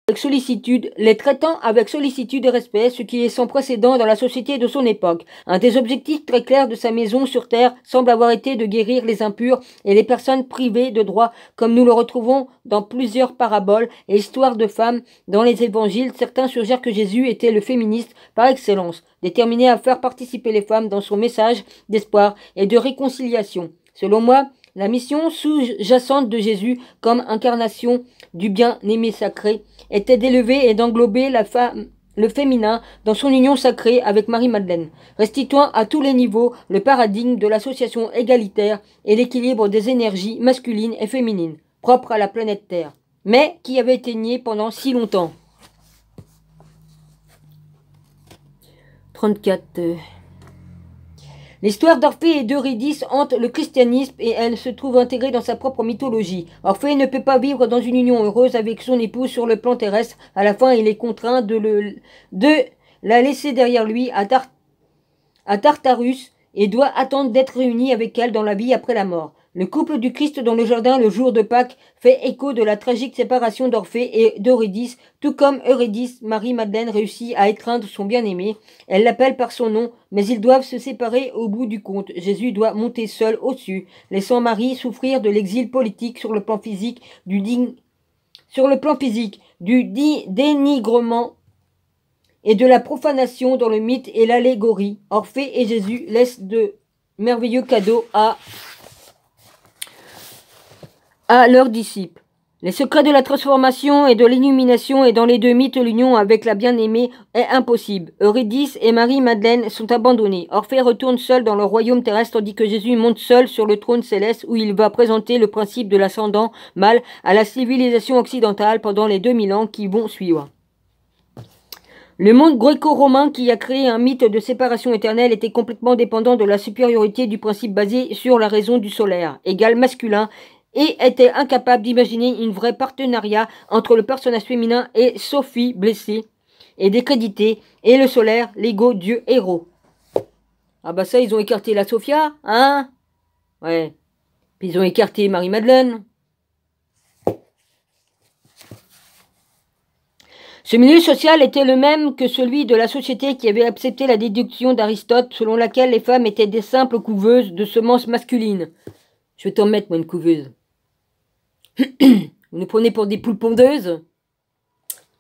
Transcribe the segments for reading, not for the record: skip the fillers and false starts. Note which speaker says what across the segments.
Speaker 1: avec sollicitude, les traitant avec sollicitude et respect, ce qui est sans précédent dans la société de son époque. Un des objectifs très clairs de sa maison sur terre semble avoir été de guérir les impurs et les personnes privées de droits, comme nous le retrouvons dans plusieurs paraboles et histoires de femmes dans les évangiles. Certains suggèrent que Jésus était le féministe par excellence, déterminé à faire participer les femmes dans son message d'espoir et de réconciliation. Selon moi, la mission sous-jacente de Jésus comme incarnation du bien-aimé sacré était d'élever et d'englober la femme, le féminin dans son union sacrée avec Marie-Madeleine, restituant à tous les niveaux le paradigme de l'association égalitaire et l'équilibre des énergies masculines et féminines, propres à la planète Terre, mais qui avait été nié pendant si longtemps. 34. L'histoire d'Orphée et d'Eurydice hante le christianisme et elle se trouve intégrée dans sa propre mythologie. Orphée ne peut pas vivre dans une union heureuse avec son épouse sur le plan terrestre. À la fin, il est contraint de la laisser derrière lui à Tartarus et doit attendre d'être réuni avec elle dans la vie après la mort. Le couple du Christ dans le jardin le jour de Pâques fait écho de la tragique séparation d'Orphée et d'Eurydice, tout comme Eurydice, Marie-Madeleine réussit à étreindre son bien-aimé. Elle l'appelle par son nom, mais ils doivent se séparer au bout du compte. Jésus doit monter seul au-dessus, laissant Marie souffrir de l'exil politique sur le plan physique, du dénigrement et de la profanation dans le mythe et l'allégorie. Orphée et Jésus laissent de merveilleux cadeaux à leurs disciples. Les secrets de la transformation et de l'illumination et dans les deux mythes, l'union avec la bien-aimée est impossible. Eurydice et Marie-Madeleine sont abandonnées. Orphée retourne seul dans le royaume terrestre tandis que Jésus monte seul sur le trône céleste où il va présenter le principe de l'ascendant mâle à la civilisation occidentale pendant les 2000 ans qui vont suivre. Le monde gréco-romain qui a créé un mythe de séparation éternelle était complètement dépendant de la supériorité du principe basé sur la raison du solaire, égal masculin, et était incapable d'imaginer une vraie partenariat entre le personnage féminin et Sophie, blessée et décréditée, et le solaire, l'ego, Dieu, héros. Ah bah ça, ils ont écarté la Sophia, hein? Ouais. Puis ils ont écarté Marie-Madeleine. Ce milieu social était le même que celui de la société qui avait accepté la déduction d'Aristote selon laquelle les femmes étaient des simples couveuses de semences masculines. Je vais t'en mettre, moi, une couveuse. Vous nous prenez pour des poules pondeuses?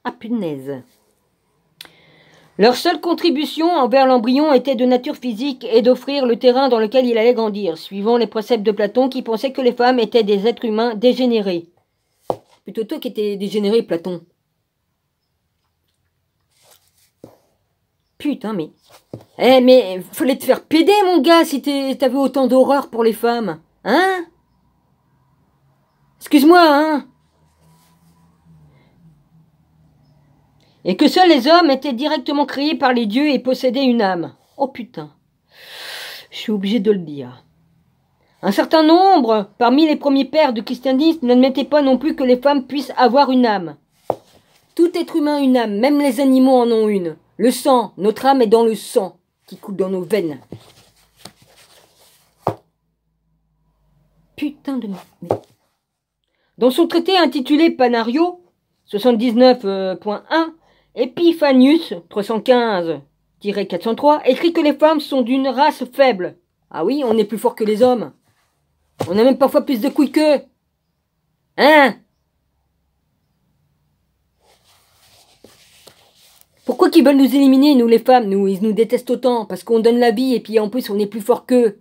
Speaker 1: Ah, punaise. Leur seule contribution envers l'embryon était de nature physique et d'offrir le terrain dans lequel il allait grandir, suivant les préceptes de Platon qui pensait que les femmes étaient des êtres humains dégénérés. Plutôt toi qui étais dégénéré, Platon. Putain, mais... Eh, mais fallait te faire péder, mon gars, si t'avais autant d'horreur pour les femmes. Hein? Excuse-moi, hein? Et que seuls les hommes étaient directement créés par les dieux et possédaient une âme. Oh putain. Je suis obligé de le dire. Un certain nombre, parmi les premiers pères du christianisme, n'admettaient pas non plus que les femmes puissent avoir une âme. Tout être humain a une âme, même les animaux en ont une. Le sang, notre âme est dans le sang qui coule dans nos veines. Putain de merde. Dans son traité intitulé Panario, 79.1, Epiphanius 315-403 écrit que les femmes sont d'une race faible. Ah oui, on est plus fort que les hommes. On a même parfois plus de couilles qu'eux. Hein? Pourquoi qu'ils veulent nous éliminer, nous les femmes? Ils nous détestent autant. Parce qu'on donne la vie et puis en plus on est plus fort qu'eux.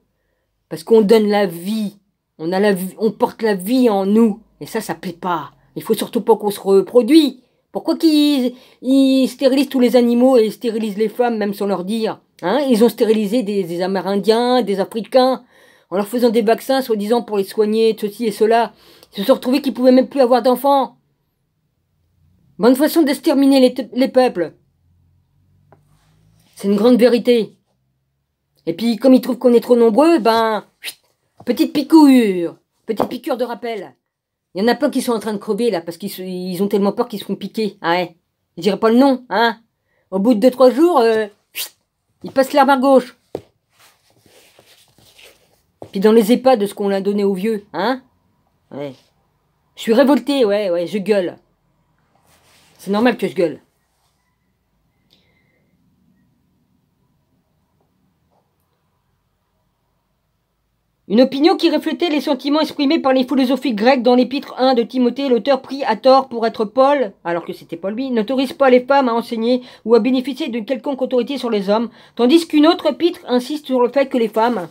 Speaker 1: Parce qu'on donne la vie. On porte la vie en nous. Et ça plaît pas. Il faut surtout pas qu'on se reproduise. Pourquoi qu'ils stérilisent tous les animaux et stérilisent les femmes, même sans leur dire? Hein? Ils ont stérilisé des Amérindiens, des Africains, en leur faisant des vaccins, soi-disant pour les soigner, ceci et cela. Ils se sont retrouvés qu'ils pouvaient même plus avoir d'enfants. Bonne façon d'exterminer les peuples. C'est une grande vérité. Et puis, comme ils trouvent qu'on est trop nombreux, ben, petite piqûre de rappel. Il y en a plein qui sont en train de crever, là, parce qu'ils ont tellement peur qu'ils se font piquer. Ah ouais. Je dirais pas le nom, hein. Au bout de 2-3 jours, ils passent l'arme à gauche. Puis dans les EHPAD de ce qu'on a donné aux vieux, hein. Ouais. Je suis révolté, ouais, je gueule. C'est normal que je gueule. Une opinion qui reflétait les sentiments exprimés par les philosophies grecques dans l'épître 1 de Timothée, l'auteur pris à tort pour être Paul, alors que c'était Paul lui, n'autorise pas les femmes à enseigner ou à bénéficier d'une quelconque autorité sur les hommes, tandis qu'une autre épître insiste sur le fait que les femmes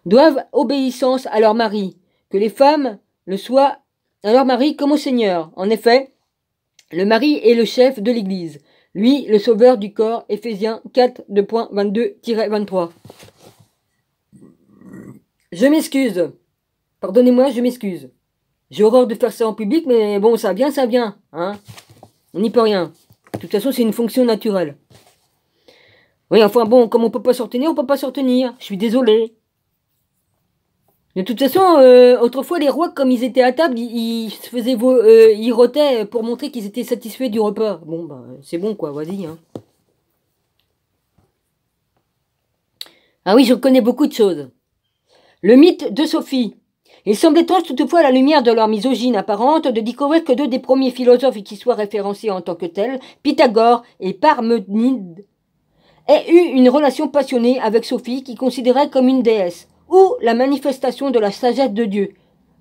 Speaker 1: doivent obéissance à leur mari, que les femmes le soient à leur mari comme au Seigneur. En effet, le mari est le chef de l'Église, lui le sauveur du corps, Éphésiens 4, 2.22-23. Je m'excuse. Pardonnez-moi, je m'excuse. J'ai horreur de faire ça en public, mais bon, ça vient, hein. On n'y peut rien. De toute façon, c'est une fonction naturelle. Oui, enfin bon, comme on peut pas s'en retenir, on peut pas s'en retenir. Je suis désolé. De toute façon, autrefois, les rois, comme ils étaient à table, ils se faisaient ils rotaient pour montrer qu'ils étaient satisfaits du repas. Bon, bah, c'est bon, quoi, vas-y, hein. Ah oui, je connais beaucoup de choses. Le mythe de Sophie. Il semble étrange toutefois à la lumière de leur misogyne apparente de découvrir que deux des premiers philosophes qui soient référencés en tant que tels, Pythagore et Parménide, aient eu une relation passionnée avec Sophie qui considérait comme une déesse, ou la manifestation de la sagesse de Dieu.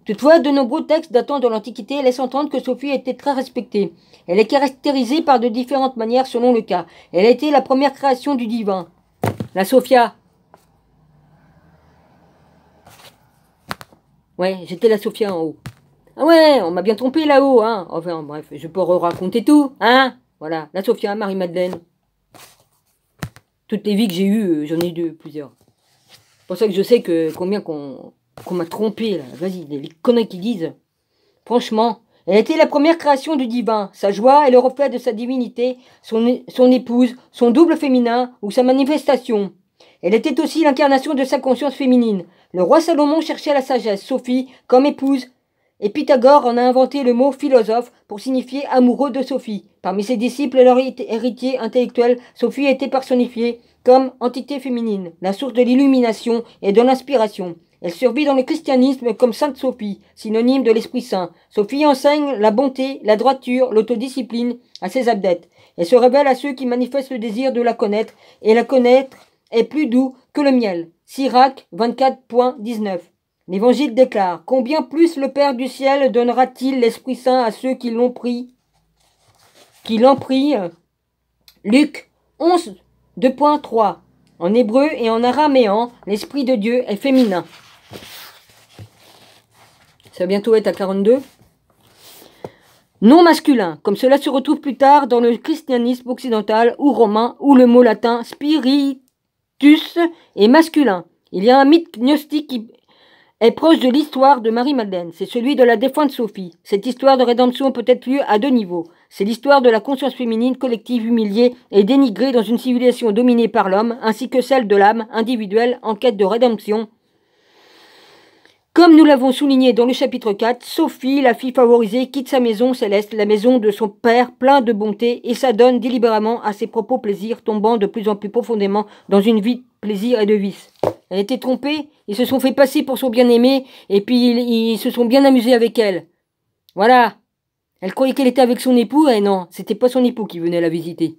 Speaker 1: Toutefois, de nombreux textes datant de l'Antiquité laissent entendre que Sophie était très respectée. Elle est caractérisée par de différentes manières selon le cas. Elle a été la première création du divin. La Sophia. Ouais, j'étais la Sophia en haut. Ah ouais, on m'a bien trompé là-haut, hein. Enfin, bref, je peux raconter tout, hein. Voilà, la Sophia, Marie-Madeleine. Toutes les vies que j'ai eues, j'en ai eu plusieurs. C'est pour ça que je sais que combien qu'on m'a trompé, là. Vas-y, les conneries qui disent. Franchement, elle était la première création du divin. Sa joie est le reflet de sa divinité, son épouse, son double féminin ou sa manifestation. Elle était aussi l'incarnation de sa conscience féminine. Le roi Salomon cherchait la sagesse, Sophie, comme épouse, et Pythagore en a inventé le mot philosophe pour signifier amoureux de Sophie. Parmi ses disciples et leurs héritiers intellectuels, Sophie a été personnifiée comme entité féminine, la source de l'illumination et de l'inspiration. Elle survit dans le christianisme comme Sainte Sophie, synonyme de l'Esprit Saint. Sophie enseigne la bonté, la droiture, l'autodiscipline à ses adeptes. Elle se révèle à ceux qui manifestent le désir de la connaître, et la connaître est plus doux que le miel. Sirach 24.19. L'Évangile déclare: combien plus le Père du ciel donnera-t-il l'Esprit Saint à ceux qui l'ont pris, Luc 11, 2.3. En hébreu et en araméen, l'Esprit de Dieu est féminin. Ça va bientôt être à 42. Non masculin, comme cela se retrouve plus tard dans le christianisme occidental ou romain, où le mot latin spiritus est masculin. Il y a un mythe gnostique qui est proche de l'histoire de Marie-Madeleine. C'est celui de la défunte Sophie. Cette histoire de rédemption peut être lue à deux niveaux. C'est l'histoire de la conscience féminine collective humiliée et dénigrée dans une civilisation dominée par l'homme, ainsi que celle de l'âme individuelle en quête de rédemption. Comme nous l'avons souligné dans le chapitre 4, Sophie, la fille favorisée, quitte sa maison céleste, la maison de son père plein de bonté, et s'adonne délibérément à ses propres plaisirs, tombant de plus en plus profondément dans une vie de plaisir et de vice. Elle était trompée, ils se sont fait passer pour son bien-aimé, et puis ils se sont bien amusés avec elle. Voilà. Elle croyait qu'elle était avec son époux, et non, c'était pas son époux qui venait la visiter.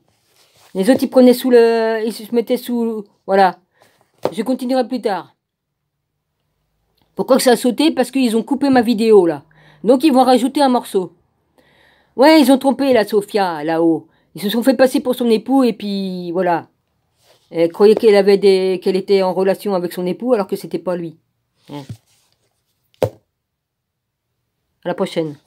Speaker 1: Les autres, ils prenaient ils se mettaient sous... Voilà. Je continuerai plus tard. Pourquoi que ça a sauté? Parce qu'ils ont coupé ma vidéo, là. Donc, ils vont rajouter un morceau. Ouais, ils ont trompé la Sophia, là-haut. Ils se sont fait passer pour son époux, et puis, voilà. Elle croyait qu'elle était en relation avec son époux, alors que c'était pas lui. Ouais. À la prochaine.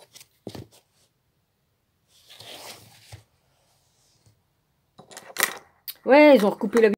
Speaker 1: Ouais, ils ont recoupé la vidéo.